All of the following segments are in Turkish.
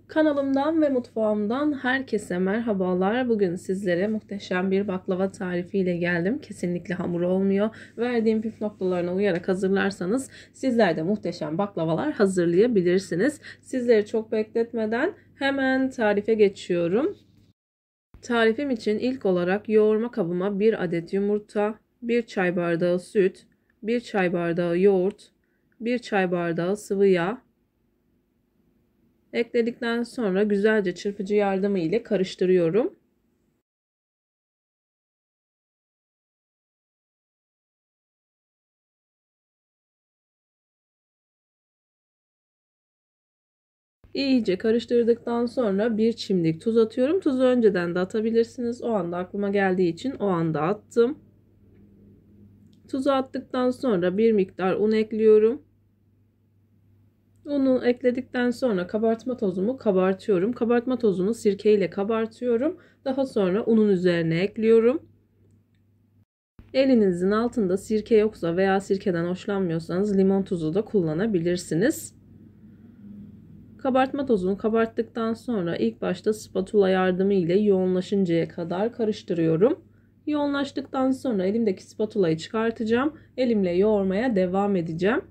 Kanalımdan ve mutfağımdan herkese merhabalar. Bugün sizlere muhteşem bir baklava tarifiyle geldim. Kesinlikle hamur olmuyor. Verdiğim püf noktalarına uyarak hazırlarsanız sizler de muhteşem baklavalar hazırlayabilirsiniz. Sizleri çok bekletmeden hemen tarife geçiyorum. Tarifim için ilk olarak yoğurma kabıma 1 adet yumurta, 1 çay bardağı süt, 1 çay bardağı yoğurt, 1 çay bardağı sıvı yağ ekledikten sonra güzelce çırpıcı yardımı ile karıştırıyorum. İyice karıştırdıktan sonra bir çimdik tuz atıyorum. Tuzu önceden de atabilirsiniz. O anda aklıma geldiği için o anda attım. Tuzu attıktan sonra bir miktar un ekliyorum. Unu ekledikten sonra kabartma tozumu kabartıyorum. Kabartma tozunu sirke ile kabartıyorum. Daha sonra unun üzerine ekliyorum. Elinizin altında sirke yoksa veya sirkeden hoşlanmıyorsanız limon tuzu da kullanabilirsiniz. Kabartma tozunu kabarttıktan sonra ilk başta spatula yardımı ile yoğunlaşıncaya kadar karıştırıyorum. Yoğunlaştıktan sonra elimdeki spatulayı çıkartacağım. Elimle yoğurmaya devam edeceğim.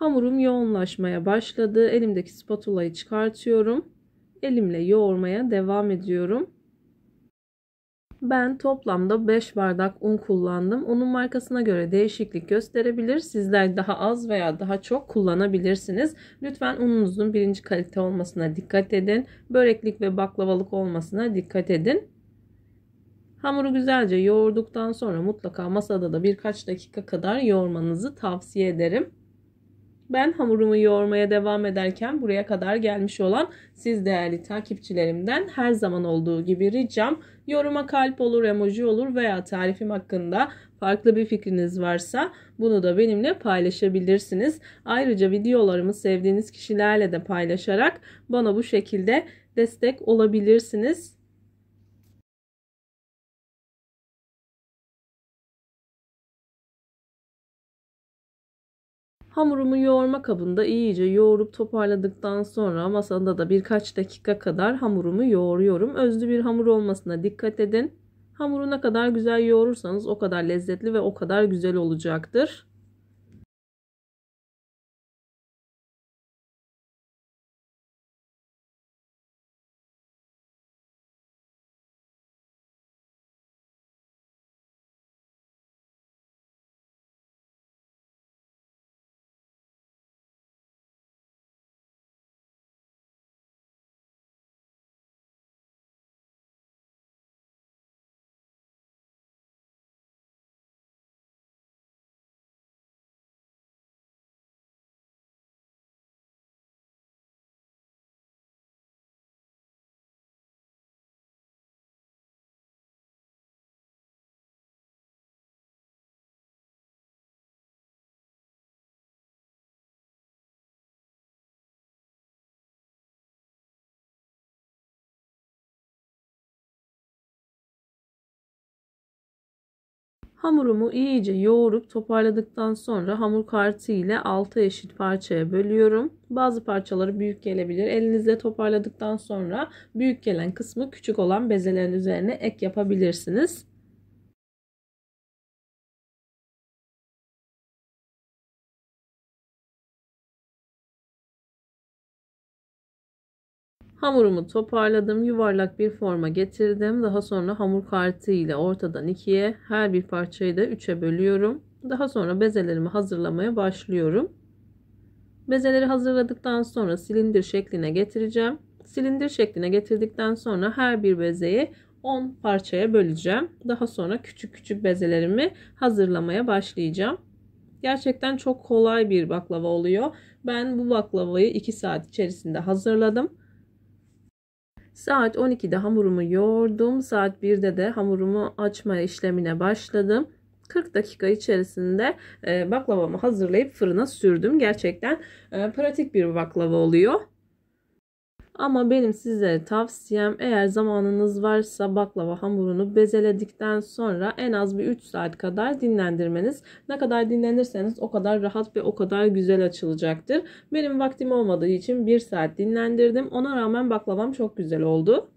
Hamurum yoğunlaşmaya başladı. Elimdeki spatulayı çıkartıyorum. Elimle yoğurmaya devam ediyorum. Ben toplamda 5 bardak un kullandım. Unun markasına göre değişiklik gösterebilir. Sizler daha az veya daha çok kullanabilirsiniz. Lütfen ununuzun birinci kalite olmasına dikkat edin. Böreklik ve baklavalık olmasına dikkat edin. Hamuru güzelce yoğurduktan sonra mutlaka masada da birkaç dakika kadar yoğurmanızı tavsiye ederim. Ben hamurumu yoğurmaya devam ederken buraya kadar gelmiş olan siz değerli takipçilerimden her zaman olduğu gibi ricam yoruma kalp olur, emoji olur veya tarifim hakkında farklı bir fikriniz varsa bunu da benimle paylaşabilirsiniz. Ayrıca videolarımı sevdiğiniz kişilerle de paylaşarak bana bu şekilde destek olabilirsiniz. Hamurumu yoğurma kabında iyice yoğurup toparladıktan sonra masada da birkaç dakika kadar hamurumu yoğuruyorum. Özlü bir hamur olmasına dikkat edin. Hamuru ne kadar güzel yoğurursanız o kadar lezzetli ve o kadar güzel olacaktır. Hamurumu iyice yoğurup toparladıktan sonra hamur kartı ile 6 eşit parçaya bölüyorum. Bazı parçaları büyük gelebilir. Elinizle toparladıktan sonra büyük gelen kısmı küçük olan bezelerin üzerine ek yapabilirsiniz. Hamurumu toparladım. Yuvarlak bir forma getirdim. Daha sonra hamur kartı ile ortadan ikiye, her bir parçayı da 3'e bölüyorum. Daha sonra bezelerimi hazırlamaya başlıyorum. Bezeleri hazırladıktan sonra silindir şekline getireceğim. Silindir şekline getirdikten sonra her bir bezeyi 10 parçaya böleceğim. Daha sonra küçük küçük bezelerimi hazırlamaya başlayacağım. Gerçekten çok kolay bir baklava oluyor. Ben bu baklavayı 2 saat içerisinde hazırladım. Saat 12'de hamurumu yoğurdum. Saat 1'de de hamurumu açma işlemine başladım. 40 dakika içerisinde baklavamı hazırlayıp fırına sürdüm. Gerçekten pratik bir baklava oluyor. Ama benim size tavsiyem, eğer zamanınız varsa baklava hamurunu bezeledikten sonra en az bir 3 saat kadar dinlendirmeniz. Ne kadar dinlenirseniz o kadar rahat ve o kadar güzel açılacaktır. Benim vaktim olmadığı için 1 saat dinlendirdim. Ona rağmen baklavam çok güzel oldu.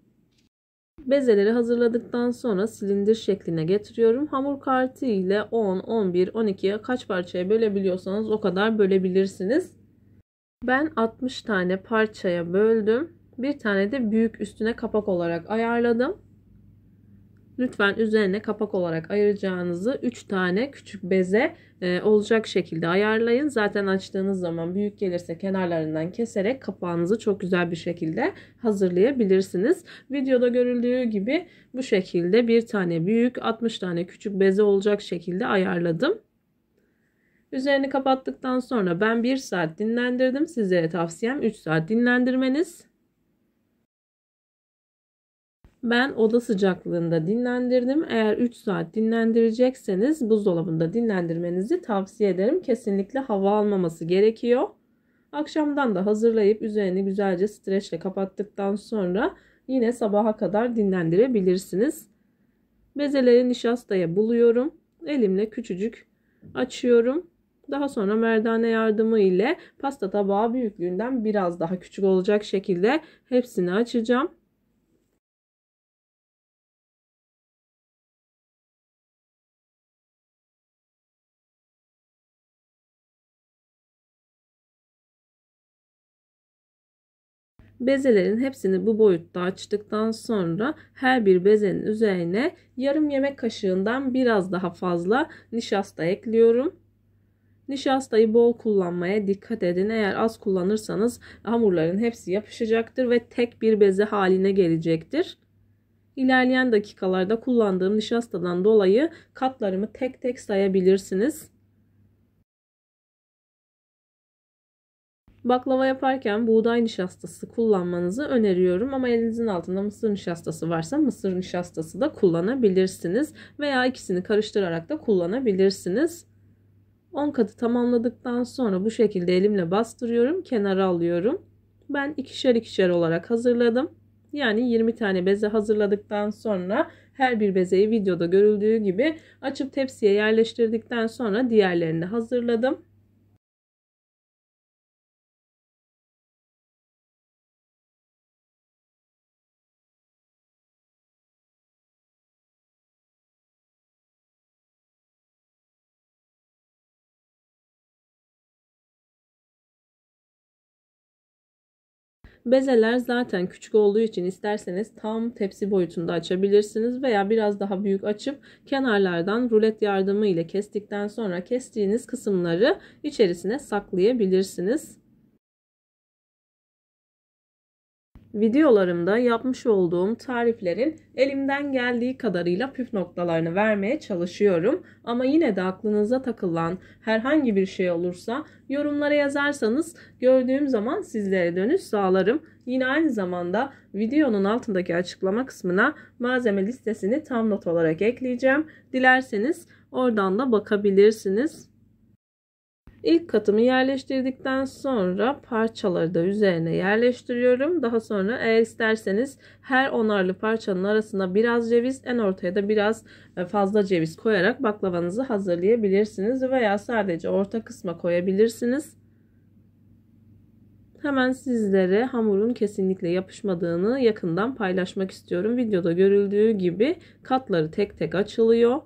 Bezeleri hazırladıktan sonra silindir şekline getiriyorum. Hamur kartı ile 10, 11, 12'ye kaç parçaya bölebiliyorsanız o kadar bölebilirsiniz. Ben 60 tane parçaya böldüm. Bir tane de büyük üstüne kapak olarak ayarladım. Lütfen üzerine kapak olarak ayıracağınızı 3 tane küçük beze olacak şekilde ayarlayın. Zaten açtığınız zaman büyük gelirse kenarlarından keserek kapağınızı çok güzel bir şekilde hazırlayabilirsiniz. Videoda görüldüğü gibi bu şekilde bir tane büyük, 60 tane küçük beze olacak şekilde ayarladım. Üzerini kapattıktan sonra ben 1 saat dinlendirdim. Sizlere tavsiyem 3 saat dinlendirmeniz. Ben oda sıcaklığında dinlendirdim. Eğer 3 saat dinlendirecekseniz buzdolabında dinlendirmenizi tavsiye ederim. Kesinlikle hava almaması gerekiyor. Akşamdan da hazırlayıp üzerini güzelce streçle kapattıktan sonra yine sabaha kadar dinlendirebilirsiniz. Bezeleri nişastaya buluyorum. Elimle küçücük açıyorum. Daha sonra merdane yardımı ile pasta tabağı büyüklüğünden biraz daha küçük olacak şekilde hepsini açacağım. Bezelerin hepsini bu boyutta açtıktan sonra her bir bezenin üzerine yarım yemek kaşığından biraz daha fazla nişasta ekliyorum. Nişastayı bol kullanmaya dikkat edin. Eğer az kullanırsanız hamurların hepsi yapışacaktır ve tek bir beze haline gelecektir. İlerleyen dakikalarda kullandığım nişastadan dolayı katlarımı tek tek sayabilirsiniz. Baklava yaparken buğday nişastası kullanmanızı öneriyorum ama elinizin altında mısır nişastası varsa mısır nişastası da kullanabilirsiniz veya ikisini karıştırarak da kullanabilirsiniz. 10 katı tamamladıktan sonra bu şekilde elimle bastırıyorum, kenara alıyorum. Ben ikişer ikişer olarak hazırladım. Yani 20 tane beze hazırladıktan sonra her bir bezeyi videoda görüldüğü gibi açıp tepsiye yerleştirdikten sonra diğerlerini hazırladım. Bezeler zaten küçük olduğu için isterseniz tam tepsi boyutunda açabilirsiniz veya biraz daha büyük açıp kenarlardan rulet yardımı ile kestikten sonra kestiğiniz kısımları içerisine saklayabilirsiniz. Videolarımda yapmış olduğum tariflerin elimden geldiği kadarıyla püf noktalarını vermeye çalışıyorum. Ama yine de aklınıza takılan herhangi bir şey olursa yorumlara yazarsanız gördüğüm zaman sizlere dönüş sağlarım. Yine aynı zamanda videonun altındaki açıklama kısmına malzeme listesini tam not olarak ekleyeceğim. Dilerseniz oradan da bakabilirsiniz. İlk katımı yerleştirdikten sonra parçaları da üzerine yerleştiriyorum. Daha sonra eğer isterseniz her onarlı parçanın arasına biraz ceviz, en ortaya da biraz fazla ceviz koyarak baklavanızı hazırlayabilirsiniz veya sadece orta kısma koyabilirsiniz. Hemen sizlere hamurun kesinlikle yapışmadığını yakından paylaşmak istiyorum. Videoda görüldüğü gibi katları tek tek açılıyor.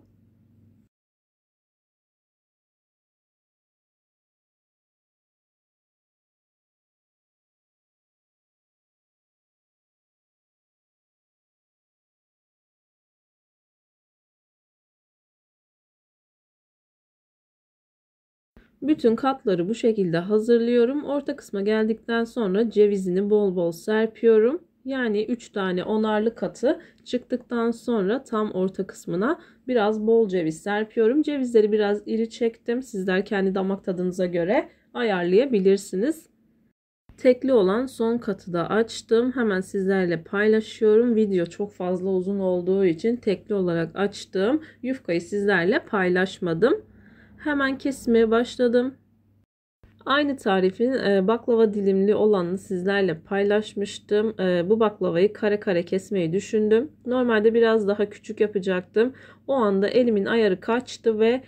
Bütün katları bu şekilde hazırlıyorum. Orta kısma geldikten sonra cevizini bol bol serpiyorum. Yani 3 tane onarlı katı çıktıktan sonra tam orta kısmına biraz bol ceviz serpiyorum. Cevizleri biraz iri çektim. Sizler kendi damak tadınıza göre ayarlayabilirsiniz. Tekli olan son katı da açtım. Hemen sizlerle paylaşıyorum. Video çok fazla uzun olduğu için tekli olarak açtım. Yufkayı sizlerle paylaşmadım. Hemen kesmeye başladım. Aynı tarifin baklava dilimli olanını sizlerle paylaşmıştım. Bu baklavayı kare kare kesmeyi düşündüm. Normalde biraz daha küçük yapacaktım. O anda elimin ayarı kaçtı ve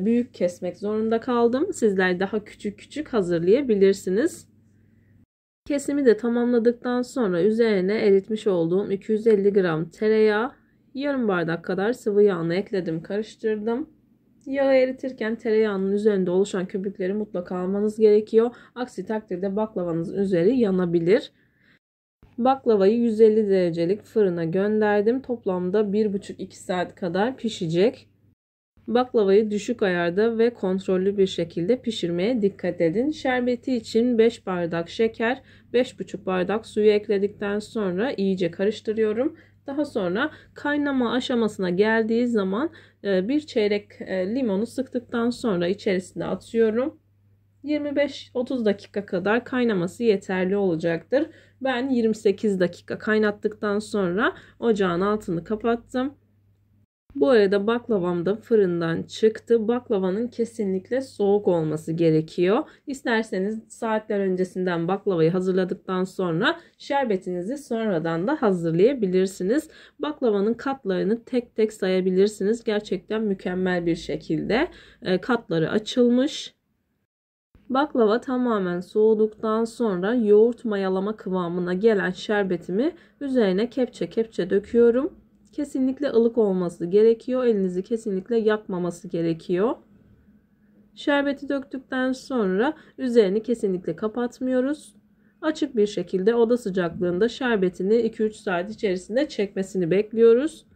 büyük kesmek zorunda kaldım. Sizler daha küçük küçük hazırlayabilirsiniz. Kesimi de tamamladıktan sonra üzerine eritmiş olduğum 250 gram tereyağı, yarım bardak kadar sıvı yağını ekledim, karıştırdım. Yağı eritirken tereyağının üzerinde oluşan köpükleri mutlaka almanız gerekiyor. Aksi takdirde baklavanızın üzeri yanabilir. Baklavayı 150 derecelik fırına gönderdim. Toplamda 1,5-2 saat kadar pişecek. Baklavayı düşük ayarda ve kontrollü bir şekilde pişirmeye dikkat edin. Şerbeti için 5 bardak şeker, 5,5 bardak suyu ekledikten sonra iyice karıştırıyorum. Daha sonra kaynama aşamasına geldiği zaman bir çeyrek limonu sıktıktan sonra içerisine atıyorum. 25-30 dakika kadar kaynaması yeterli olacaktır. Ben 28 dakika kaynattıktan sonra ocağın altını kapattım. Bu arada baklavam da fırından çıktı. Baklavanın kesinlikle soğuk olması gerekiyor. İsterseniz saatler öncesinden baklavayı hazırladıktan sonra şerbetinizi sonradan da hazırlayabilirsiniz. Baklavanın katlarını tek tek sayabilirsiniz. Gerçekten mükemmel bir şekilde katları açılmış. Baklava tamamen soğuduktan sonra yoğurt mayalama kıvamına gelen şerbetimi üzerine kepçe kepçe döküyorum. Kesinlikle ılık olması gerekiyor. Elinizi kesinlikle yakmaması gerekiyor. Şerbeti döktükten sonra üzerini kesinlikle kapatmıyoruz. Açık bir şekilde oda sıcaklığında şerbetini 2-3 saat içerisinde çekmesini bekliyoruz.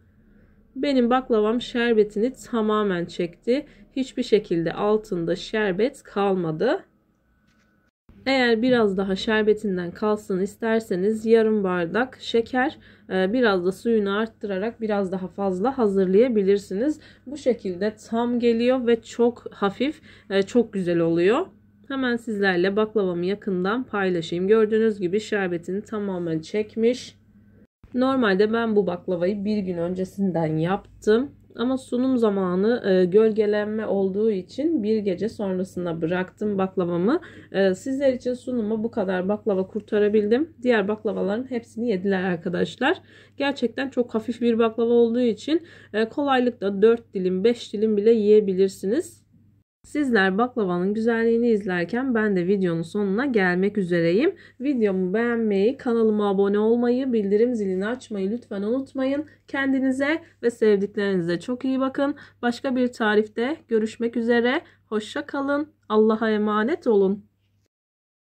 Benim baklavam şerbetini tamamen çekti. Hiçbir şekilde altında şerbet kalmadı. Eğer biraz daha şerbetinden kalsın isterseniz yarım bardak şeker, biraz da suyunu arttırarak biraz daha fazla hazırlayabilirsiniz. Bu şekilde tam geliyor ve çok hafif, çok güzel oluyor. Hemen sizlerle baklavamı yakından paylaşayım. Gördüğünüz gibi şerbetini tamamen çekmiş. Normalde ben bu baklavayı bir gün öncesinden yaptım. Ama sunum zamanı gölgelenme olduğu için bir gece sonrasına bıraktım baklavamı. Sizler için sunuma bu kadar baklava kurtarabildim. Diğer baklavaların hepsini yediler arkadaşlar. Gerçekten çok hafif bir baklava olduğu için kolaylıkla 4 dilim 5 dilim bile yiyebilirsiniz. Sizler baklavanın güzelliğini izlerken ben de videonun sonuna gelmek üzereyim. Videomu beğenmeyi, kanalıma abone olmayı, bildirim zilini açmayı lütfen unutmayın. Kendinize ve sevdiklerinize çok iyi bakın. Başka bir tarifte görüşmek üzere. Hoşça kalın. Allah'a emanet olun.